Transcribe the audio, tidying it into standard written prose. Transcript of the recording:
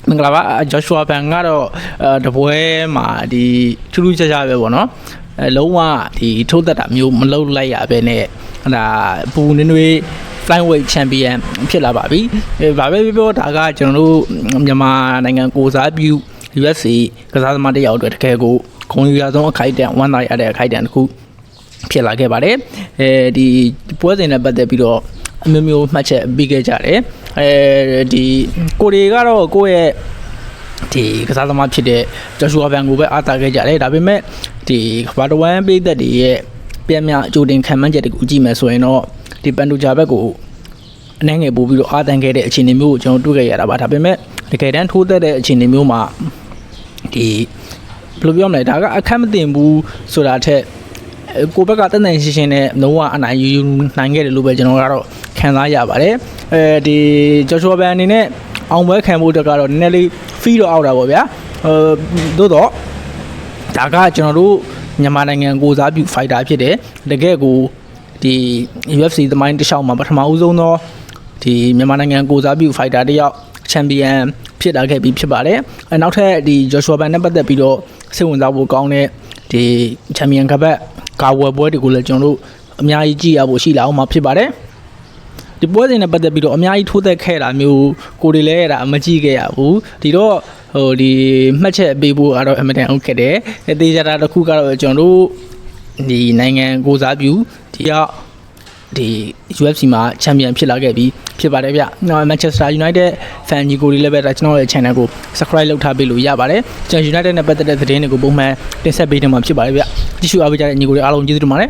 မင်္ဂလာပါဂျော့ရှွာဘန်ကတော့တပွဲမှာဒီထူးထူးခြားခြားပဲပေါ့နော်လုံးဝဒီထိုးသက်တာမျိုးမလုပ်လိုက်ရပဲနဲ့ဒါပူနွေးနွေး flyweight champion ဖြစ်လာပါပြီ။ဘာပဲပြောဒါကကျွန်တော်တို့မြန်မာနိုင်ငံကိုစားပြု UFC ကစားသမားတစ်ယောက်အတွက်တကယ်ကိုဂုဏ်ယူရဆုံးအခိုက်အတန့်ဝမ်းသာရတဲ့အခိုက်အတန့်တစ်ခုဖြစ်လာခဲ့ပါတယ်။ဒီပွဲစဉ်နဲ့ပတ်သက်ပြီးတော့အမျိုးမျိုးမှတ်ချက်ပြီးခဲ့ကြတယ်ဒီကိုရီကတော့ကိုယ့်ရဲ့ဒီကစားသမားဖြစ်တဲ့ဂျော့ရှွာဘန်ကိုပဲအားတာခဲ့ကြတယ်ဒါပေမဲ့ဒီဘာတဝမ်ပိသက်တွေရဲ့ပြန်မြအကြိုတင်ခံမှန်းချက်တွေကိုကြည့်မယ်ဆိုရင်တော့ဒီပန်တူဂျာဘက်ကိုအနှဲငယ်ပို့ပြီးတော့အားတန်ခဲ့တဲ့အခြေအနေမျိုးကိုကျွန်တော်တွေ့ခဲ့ရတာပါဒါပေမဲ့တကယ်တမ်းထိုးသက်တဲ့အခြေအနေမျိုးမှာဒီဘယ်လိုပြောမလဲဒါကအခက်မတင်ဘူးဆိုတာထက်ကိုဘက်ကတန်တန်ရှင်းရှင်းနဲ့လုံးဝအနိုင်ယူနိုင်ခဲ့တယ်လို့ပဲကျွန်တော်ကတော့ခံစားရပါတယ်ဒီဂျော့ရှွာဘန်အနေနဲ့အောင်ပွဲခံဖို့အတွက်ကတော့နည်းနည်းလေး fee တော့အောက်တာပေါ့ဗျာသို့တော့ဒါကကျွန်တော်တို့မြန်မာနိုင်ငံကိုစားပြု fighter ဖြစ်တယ်တကယ်ကိုဒီ UFC သမိုင်းတစ်လျှောက်မှာပထမဦးဆုံးသောဒီမြန်မာနိုင်ငံကိုစားပြု fighter တစ်ယောက် champion ဖြစ်လာခဲ့ပြီးဖြစ်ပါတယ်နောက်ထပ်ဒီဂျော့ရှွာဘန်နဲ့ပတ်သက်ပြီးတော့စိတ်ဝင်စားဖို့ကောင်းတဲ့ဒီ champion ကပတ်ကာဝယ်ပွဲတွေကိုလည်းကျွန်တော်တို့အများကြီးကြည့်ရဖို့ရှိလာအောင်မှာဖြစ်ပါတယ်ဒီပွဲစဉ်နဲ့ပတ်သက်ပြီးတော့အများကြီးထိုးသက်ခဲ့တာမျိုးကိုတွေလည်းရတာမကြည့်ခဲ့ရဘူးဒီတော့ဒီမှတ်ချက်ပေးဖို့ကတော့အမတန်ဟုတ်ခဲ့တယ်သေချာတာတစ်ခုကတော့ကျွန်တော်တို့ဒီနိုင်ငံကိုစားပြုဒီရောက်ဒီ UFC မှာချန်ပီယံဖြစ်လာခဲ့ပြီးဖြစ်ပါတယ်ဗျ။ Manchester United fan ကြီးကိုတွေလည်းပဲကျွန်တော်ရဲ့ channel ကို subscribe လုပ်ထားပေးလို့ရပါတယ်။ကျွန်တော် United နဲ့ပတ်သက်တဲ့သတင်းတွေကိုပုံမှန်တင်ဆက်ပေးနေမှာဖြစ်ပါတယ်ဗျ။ကြည့်ရှုအားပေးကြတဲ့ညီကိုတွေအားလုံးကျေးဇူးတင်ပါတယ်